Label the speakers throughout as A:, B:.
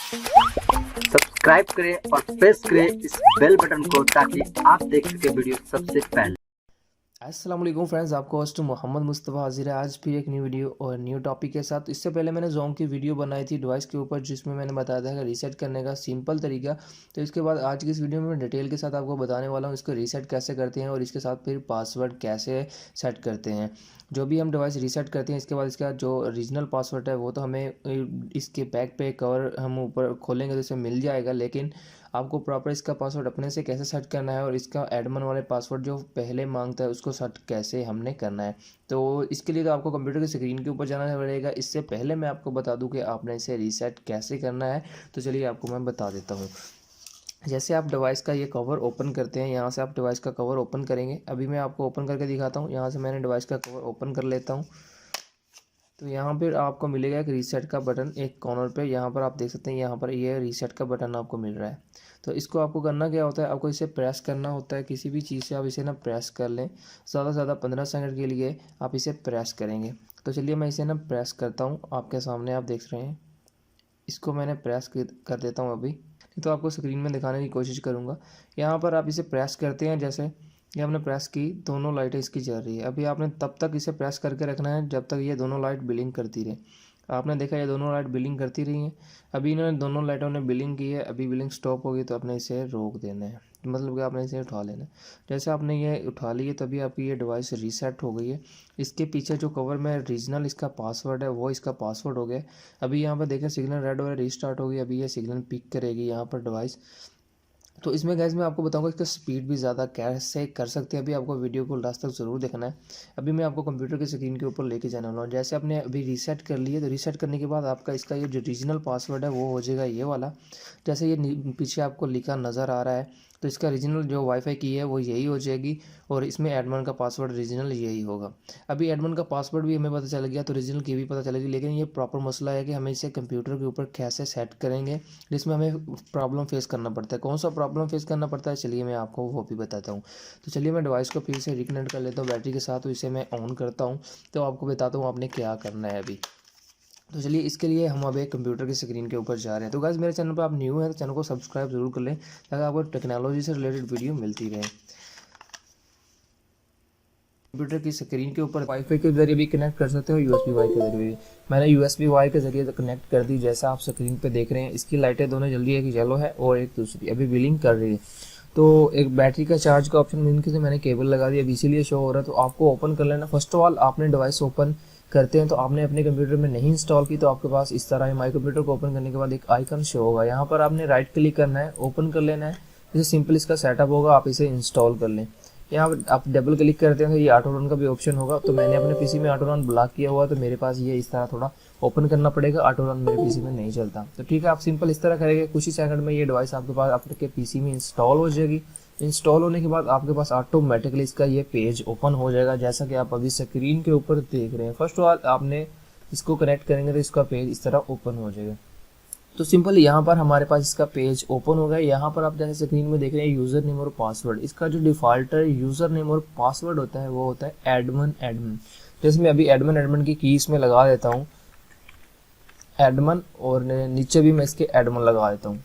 A: Subscribe करें और press करें इस बेल बटन को ताकि आप देख सके वीडियो सबसे पहले।
B: अस्सलाम वालेकुम फ्रेंड्स, आपको होस्ट मोहम्मद मुस्तफ़ा हाजिर है आज फिर एक न्यू वीडियो और न्यू टॉपिक के साथ। इससे पहले मैंने जोम की वीडियो बनाई थी डिवाइस के ऊपर, जिसमें मैंने बताया था कि रीसेट करने का सिंपल तरीका। तो इसके बाद आज की इस वीडियो में मैं डिटेल के साथ आपको बताने वाला हूँ इसको रीसेट कैसे करते हैं और इसके साथ फिर पासवर्ड कैसे सेट करते हैं। जो भी हम डिवाइस रीसेट करते हैं इसके बाद इसका जो ओरिजिनल पासवर्ड है वो तो हमें इसके बैक पे कवर हम ऊपर खोलेंगे तो इसे मिल जाएगा, लेकिन आपको प्रॉपर इसका पासवर्ड अपने से कैसे सेट करना है और इसका एडमन वाले पासवर्ड जो पहले मांगता है उसको सेट कैसे हमने करना है। तो इसके लिए तो आपको कंप्यूटर की स्क्रीन के ऊपर जाना पड़ेगा। इससे पहले मैं आपको बता दूं कि आपने इसे रीसेट कैसे करना है, तो चलिए आपको मैं बता देता हूँ। जैसे आप डिवाइस का ये कवर ओपन करते हैं, यहाँ से आप डिवाइस का कवर ओपन करेंगे। अभी मैं आपको ओपन करके दिखाता हूँ। यहाँ से मैंने डिवाइस का कवर ओपन कर लेता हूँ। तो यहाँ पर आपको मिलेगा एक रीसेट का बटन एक कॉर्नर पे। यहाँ पर आप देख सकते हैं, यहाँ पर ये रीसेट का बटन आपको मिल रहा है। तो इसको आपको करना क्या होता है, आपको इसे प्रेस करना होता है। किसी भी चीज़ से आप इसे ना प्रेस कर लें, ज़्यादा से ज़्यादा 15 सेकंड के लिए आप इसे प्रेस करेंगे। तो चलिए मैं इसे ना प्रेस करता हूँ, आपके सामने आप देख रहे हैं। इसको मैंने प्रेस कर देता हूँ अभी, तो आपको स्क्रीन में दिखाने की कोशिश करूँगा। यहाँ पर आप इसे प्रेस करते हैं, जैसे ये हमने प्रेस की, दोनों लाइटें इसकी जल रही है। अभी आपने तब तक इसे प्रेस करके रखना है जब तक ये दोनों लाइट बिलिंग करती रहे। आपने देखा ये दोनों लाइट बिलिंग करती रही हैं। अभी इन्होंने दोनों लाइटों ने बिलिंग की है, अभी बिलिंग स्टॉप होगी तो आपने इसे रोक देना है, मतलब कि आपने इसे उठा लेना है। जैसे आपने ये उठा ली है तभी आपकी ये डिवाइस रीसेट हो गई है। इसके पीछे जो कवर में रीजनल इसका पासवर्ड है वो इसका पासवर्ड हो गया। अभी यहाँ पर देखें सिग्नल रेड हो रहा है, रीस्टार्ट हो गई। अभी ये सिग्नल पिक करेगी यहाँ पर डिवाइस। तो इसमें गैस मैं आपको बताऊंगा इसका स्पीड भी ज़्यादा कैसे कर सकते हैं। अभी आपको वीडियो को लास्ट तक ज़रूर देखना है। अभी मैं आपको कंप्यूटर की स्क्रीन के ऊपर लेके जाने वाला हूँ। जैसे आपने अभी रीसेट कर लिया, तो रीसेट करने के बाद आपका इसका ये जो रीजनल पासवर्ड है वो हो जाएगा ये वाला। जैसे ये पीछे आपको लिखा नज़र आ रहा है, तो इसका रीजनल जो वाईफाई की है वो यही हो जाएगी और इसमें एडमन का पासवर्ड रीजनल यही होगा। अभी एडमन का पासवर्ड भी हमें पता चल गया तो रीजनल की भी पता चलेगी, लेकिन ये प्रॉपर मसला है कि हमें इसे कंप्यूटर के ऊपर कैसे सेट करेंगे, जिसमें हमें प्रॉब्लम फेस करना पड़ता है। कौन सा प्रॉब्लम फेस करना पड़ता है चलिए मैं आपको वो भी बताता हूँ। तो चलिए मैं डिवाइस को फिर से रिकनेक्ट कर लेता हूँ बैटरी के साथ, तो इसे मैं ऑन करता हूँ तो आपको बताता हूँ आपने क्या करना है अभी। तो चलिए इसके लिए हम अब एक कंप्यूटर की स्क्रीन के ऊपर जा रहे हैं। तो गाइस मेरे चैनल पर आप न्यू हैं तो चैनल को सब्सक्राइब जरूर कर लें ताकि आपको टेक्नोलॉजी से रिलेटेड वीडियो मिलती रहे। कंप्यूटर की स्क्रीन के ऊपर वाईफाई के जरिए भी कनेक्ट कर सकते हो, यूएसबी वाई के जरिए भी। मैंने यूएसबी वाई के जरिए कनेक्ट कर दी, जैसा आप स्क्रीन पे देख रहे हैं। इसकी लाइटें दोनों जल्दी, एक येलो है और एक दूसरी अभी बिलिंग कर रही है। तो एक बैटरी का चार्ज का ऑप्शन इनके से मैंने केबल लगा दिया, अब इसीलिए शो हो रहा है। तो आपको ओपन कर लेना। फर्स्ट ऑफ ऑल आपने डिवाइस ओपन करते हैं तो आपने अपने कंप्यूटर में नहीं इंस्टॉल की तो आपके पास इस तरह माई कंप्यूटर को ओपन करने के बाद एक आइकन शो होगा। यहाँ पर आपने राइट क्लिक करना है, ओपन कर लेना है। जैसे सिंपल इसका सेटअप होगा, आप इसे इंस्टॉल कर लें। यहाँ पर आप डबल क्लिक करते हैं तो ये ऑटो रन का भी ऑप्शन होगा। तो मैंने अपने पीसी में ऑटो रन ब्लॉक किया हुआ, तो मेरे पास ये इस तरह थोड़ा ओपन करना पड़ेगा। ऑटो रन मेरे पीसी में नहीं चलता। तो ठीक है, आप सिंपल इस तरह करेंगे, कुछ ही सेकंड में ये डिवाइस आपके पास आपके पीसी में इंस्टॉल हो जाएगी। इंस्टॉल होने के बाद आपके पास ऑटोमेटिकली इसका ये पेज ओपन हो जाएगा, जैसा कि आप अभी स्क्रीन के ऊपर देख रहे हैं। फर्स्ट ऑफ ऑल आपने इसको कनेक्ट करेंगे तो इसका पेज इस तरह ओपन हो जाएगा। तो सिंपल यहाँ पर हमारे पास इसका पेज ओपन हो गया। यहाँ पर आप जैसे स्क्रीन में देख रहे हैं यूज़र नेम और पासवर्ड। इसका जो डिफ़ॉल्ट यूज़र नेम और पासवर्ड होता है वो होता है एडमन। जैसे मैं अभी एडमन की की इसमें लगा देता हूँ एडमन, और नीचे भी मैं इसके एडमन लगा देता हूँ।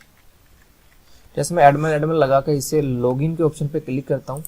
B: जैसे मैं एडमन लगा कर इसे लॉगिन के ऑप्शन पे क्लिक करता हूँ।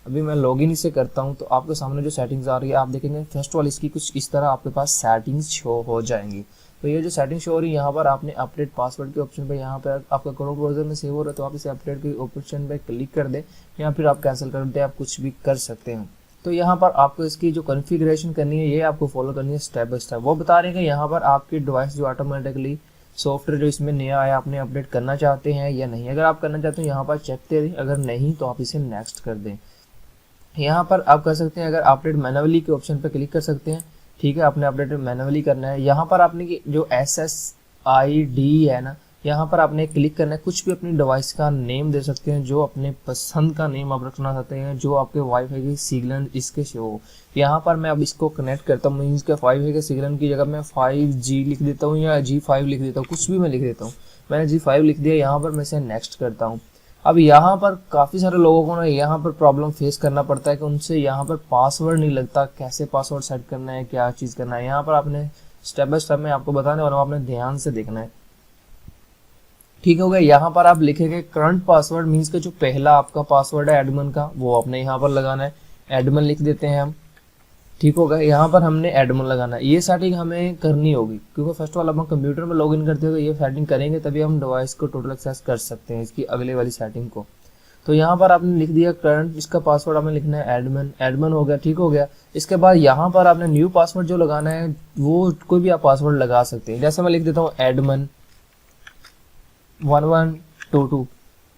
B: अभी मैं लॉगिन इसे करता हूँ तो आपके सामने जो सेटिंग्स आ रही है आप देखेंगे फर्स्ट ऑल इसकी कुछ इस तरह आपके पास सेटिंग्स शो हो जाएंगी। तो ये जो सेटिंग शो हो रही है यहाँ पर आपने अपडेट पासवर्ड के ऑप्शन पे, यहाँ पर आपका क्रोम ब्राउज़र में सेव हो रहा है तो आप इसे अपडेट के ऑप्शन पे क्लिक कर दें या फिर आप कैंसिल कर दें, आप कुछ भी कर सकते हैं। तो यहाँ पर आपको इसकी जो कॉन्फ़िगरेशन करनी है ये आपको फॉलो करनी है स्टेप बाय स्टेप। वो बता रहे हैं कि यहाँ पर आपकी डिवाइस जो ऑटोमेटिकली सॉफ्टवेयर जो इसमें नया आया आपने अपडेट करना चाहते हैं या नहीं। अगर आप करना चाहते हैं यहाँ पर चेक करें, अगर नहीं तो आप इसे नेक्स्ट कर दें। यहाँ पर आप कर सकते हैं, अगर अपडेट मैनुअली के ऑप्शन पर क्लिक कर सकते हैं। ठीक है, आपने अपडेट मैनुअली करना है। यहाँ पर आपने जो SSID है ना, यहाँ पर आपने क्लिक करना है। कुछ भी अपनी डिवाइस का नेम दे सकते हैं, जो अपने पसंद का नेम आप रखना चाहते हैं, जो आपके वाईफाई की सिग्नल इसके शो हो। यहाँ पर मैं अब इसको कनेक्ट करता हूँ, इसके वाईफाई के सिग्नल की जगह मैं 5G लिख देता हूँ या G5 लिख देता हूँ, कुछ भी मैं लिख देता हूँ। मैंने G5 लिख दिया। यहाँ पर मैं इसे नेक्स्ट करता हूँ। अब यहाँ पर काफ़ी सारे लोगों को ना यहाँ पर प्रॉब्लम फेस करना पड़ता है कि उनसे यहाँ पर पासवर्ड नहीं लगता, कैसे पासवर्ड सेट करना है, क्या चीज़ करना है। यहाँ पर आपने स्टेप बाय स्टेप में आपको बताने वाला हूँ, आपने ध्यान से देखना है। ठीक हो गया। यहाँ पर आप लिखेंगे करंट पासवर्ड, मीन्स के जो पहला आपका पासवर्ड है एडमिन का वो आपने यहाँ पर लगाना है। एडमिन लिख देते हैं हम, ठीक होगा। यहाँ पर हमने एडमिन लगाना है। ये सेटिंग हमें करनी होगी क्योंकि फर्स्ट ऑफ ऑल हम कंप्यूटर में लॉगिन करते हो, ये सेटिंग करेंगे तभी हम डिवाइस को टोटल एक्सेस कर सकते हैं, इसकी अगले वाली सेटिंग को। तो यहाँ पर आपने लिख दिया करंट, इसका पासवर्ड आपने लिखना है एडमिन, एडमिन हो गया, ठीक हो गया। इसके बाद यहाँ पर आपने न्यू पासवर्ड जो लगाना है वो कोई भी आप पासवर्ड लगा सकते हैं। जैसे मैं लिख देता हूँ एडमिन 1122,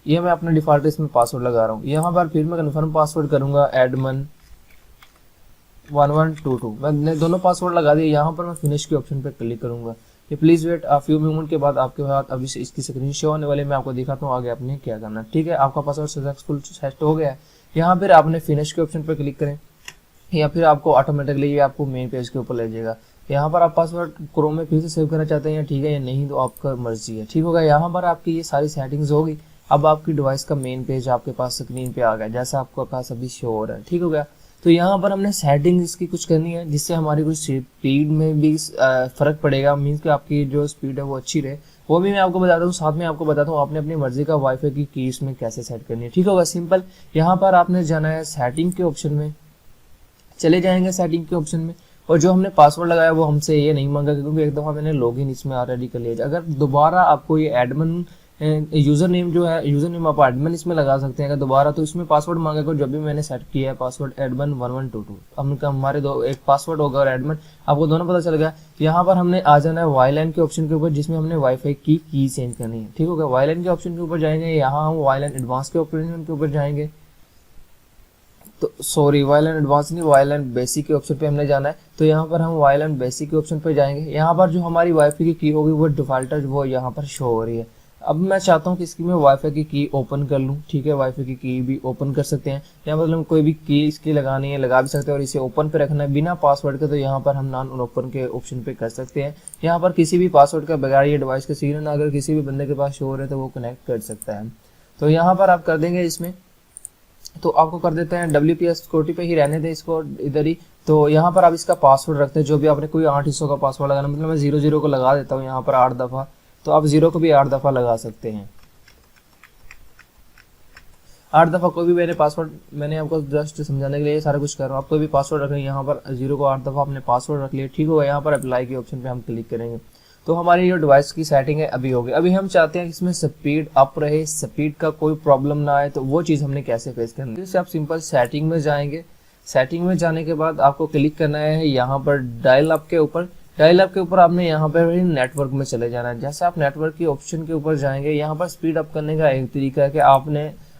B: ये मैं अपने डिफॉल्ट इसमें पासवर्ड लगा रहा हूँ। यहाँ पर फिर मैं कन्फर्म पासवर्ड करूँगा एडमिन 1122, मैंने दोनों पासवर्ड लगा दिए। यहाँ पर मैं फिनिश के ऑप्शन पर क्लिक करूँगा। ये please wait a few moment के बाद आपके पास अभी से इसकी स्क्रीन शो होने वाले, मैं आपको दिखाता हूँ आगे आपने क्या करना है। ठीक है, आपका पासवर्ड सक्सेसफुल सेट हो गया है। यहाँ फिर आपने फिनिश के ऑप्शन पर क्लिक करें या फिर आपको ऑटोमेटिकली ये आपको मेन पेज के ऊपर ले जाएगा। यहाँ पर आप पासवर्ड क्रोम में फिर से सेव करना चाहते हैं या ठीक है या नहीं, तो आपका मर्जी है, ठीक होगा। यहाँ पर आपकी ये सारी सेटिंग्स होगी। अब आपकी डिवाइस का मेन पेज आपके पास स्क्रीन पे आ गया, जैसा आपको पास अभी शो हो रहा है, ठीक हो गया। तो यहाँ पर हमने सेटिंग इसकी कुछ करनी है जिससे हमारी कुछ स्पीड में भी फ़र्क पड़ेगा, मीन्स कि आपकी जो स्पीड है वो अच्छी रहे, वो भी मैं आपको बताता हूँ। साथ में आपको बताता हूँ आपने अपनी मर्जी का वाईफाई की की इसमें कैसे सेट करनी है, ठीक होगा। सिंपल, यहाँ पर आपने जाना है सेटिंग के ऑप्शन में, चले जाएंगे सेटिंग के ऑप्शन में, और जो हमने पासवर्ड लगाया वो हमसे ये नहीं मांगा क्योंकि एक दफ़ा मैंने लॉगिन इसमें ऑलरेडी कर लिया। अगर दोबारा आपको ये एडमिन यूज़र नेम जो है, यूज़र नेम आप एडमिन इसमें लगा सकते हैं अगर दोबारा, तो इसमें पासवर्ड मांगेगा जब भी मैंने सेट किया है पासवर्ड एडमिन 1122। हमका हमारे दो एक पासवर्ड होगा और एडमिन, आपको दोनों पता चल गया। यहाँ पर हमने आ जाना है वाईलैन के ऑप्शन के ऊपर जिसमें हमने वाईफाई की चेंज करनी है, ठीक होगा। वाईलैन के ऑप्शन के ऊपर जाएंगे, यहाँ हम वाईलैन एडवांस के ऑप्शन के ऊपर जाएंगे, तो सॉरी वाईलैन एडवांस नहीं, वाईलैन बेसिक के ऑप्शन पे हमने जाना है। तो यहाँ पर हम वाईलैन बेसिक के ऑप्शन पे जाएंगे। यहाँ पर जो हमारी वाईफाई की होगी वो डिफॉल्टर वो यहाँ पर शो हो रही है। अब मैं चाहता हूँ कि इसकी मैं वाईफाई की की ओपन कर लूँ, ठीक है। वाईफाई की भी ओपन कर सकते हैं, यहाँ पर हम कोई भी की इसकी लगानी है लगा भी सकते हैं और इसे ओपन पे रखना है बिना पासवर्ड के, तो यहाँ पर हम नॉन ओपन के ऑप्शन पे कर सकते हैं। यहाँ पर किसी भी पासवर्ड का बगैर ये डिवाइस का सिग्नल अगर किसी भी बंदे के पास शो हो रहा है तो वो कनेक्ट कर सकता है। तो यहाँ पर आप कर देंगे इसमें, तो आपको कर देते हैं WPS सिक्योरिटी पे ही रहने दें इसको इधर ही। तो यहाँ पर आप इसका पासवर्ड रखते हैं जो भी आपने कोई 8 हिस्सों का पासवर्ड लगाना, मतलब मैं 00 को लगा देता हूँ यहाँ पर 8 दफ़ा, तो आप 0 को भी 8 दफ़ा लगा सकते हैं। 8 दफ़ा कोई भी मैंने पासवर्ड, मैंने आपको जस्ट समझाने के लिए सारा कुछ कर रहा हूँ। आप कोई भी पासवर्ड रखें, यहाँ पर 0 को 8 दफ़ा आपने पासवर्ड रख लिया, ठीक होगा। यहाँ पर अप्लाई के ऑप्शन पे हम क्लिक करेंगे तो हमारी जो डिवाइस की सेटिंग है अभी हो गई। अभी हम चाहते हैं कि इसमें स्पीड अप रहे, स्पीड का कोई प्रॉब्लम ना आए, तो वो चीज़ हमने कैसे फेस करनी है। जैसे आप सिंपल सेटिंग में जाएंगे, सेटिंग में जाने के बाद आपको क्लिक करना है यहाँ पर डायल अप के ऊपर। डायल अप के ऊपर आपने यहाँ पर नेटवर्क में चले जाना है। जैसे आप नेटवर्क की ऑप्शन के ऊपर जाएंगे, यहाँ पर स्पीड अप करने का एक तरीका है कि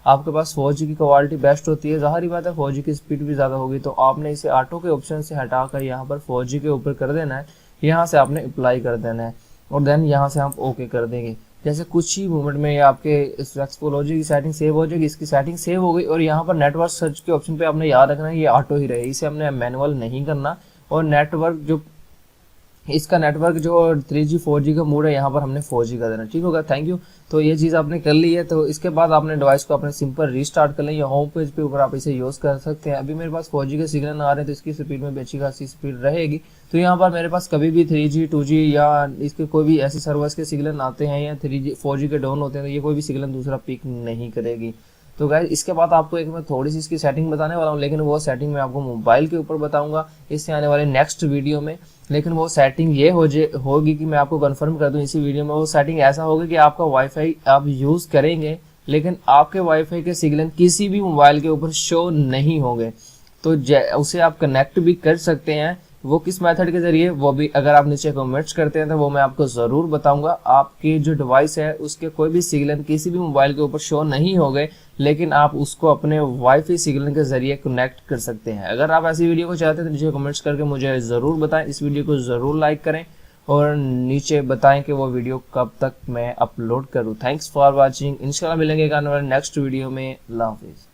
B: आपके पास 4G की क्वालिटी बेस्ट होती है, ज़ाहिर बात है 4G की स्पीड भी ज़्यादा होगी, तो आपने इसे ऑटो के ऑप्शन से हटाकर यहाँ पर 4G के ऊपर कर देना है। यहाँ से आपने अप्लाई कर देना है और देन यहाँ से आप ओके कर देंगे। जैसे कुछ ही मोमेंट में ये आपके फ्लेक्सिबोलॉजी की सेटिंग सेव हो जाएगी, इसकी सेटिंग सेव हो गई। और यहाँ पर नेटवर्क सर्च के ऑप्शन पे आपने याद रखना है ये ऑटो ही रहे, इसे हमने मैनुअल नहीं करना। और नेटवर्क जो इसका नेटवर्क जो 3G 4G का मोड है यहाँ पर हमने 4G का देना, ठीक होगा। Thank you. तो ये चीज़ आपने कर ली है, तो इसके बाद आपने डिवाइस को अपने सिंपल रीस्टार्ट कर लें या होम पेज पे ऊपर आप इसे यूज़ कर सकते हैं। अभी मेरे पास 4G के सिग्नल आ रहे हैं तो इसकी स्पीड में भी अच्छी खासी स्पीड रहेगी। तो यहाँ पर मेरे पास कभी भी 3G 2G या इसके कोई भी ऐसे सर्वर्स के सिग्नल आते हैं या 3G 4G के डाउन होते हैं तो ये कोई भी सिग्नल दूसरा पिक नहीं करेगी। तो गाइस इसके बाद आपको एक मैं थोड़ी सी इसकी सेटिंग बताने वाला हूँ, लेकिन वो सेटिंग मैं आपको मोबाइल के ऊपर बताऊंगा इससे आने वाले नेक्स्ट वीडियो में। लेकिन वो सेटिंग ये होगी कि मैं आपको कंफर्म कर दूं इसी वीडियो में, वो सेटिंग ऐसा होगा कि आपका वाईफाई आप यूज़ करेंगे लेकिन आपके वाईफाई के सिग्नल किसी भी मोबाइल के ऊपर शो नहीं होंगे, तो उसे आप कनेक्ट भी कर सकते हैं। वो किस मेथड के जरिए, वो भी अगर आप नीचे कमेंट्स करते हैं तो वो मैं आपको ज़रूर बताऊंगा। आपकी जो डिवाइस है उसके कोई भी सिग्नल किसी भी मोबाइल के ऊपर शो नहीं हो गए, लेकिन आप उसको अपने वाईफाई सिग्नल के जरिए कनेक्ट कर सकते हैं। अगर आप ऐसी वीडियो को चाहते हैं तो नीचे कमेंट्स करके मुझे ज़रूर बताएं। इस वीडियो को ज़रूर लाइक करें और नीचे बताएं कि वो वीडियो कब तक मैं अपलोड करूँ। Thanks for watching. इंशाल्लाह मिलेंगे नेक्स्ट वीडियो में। अल्लाह हाफिज़।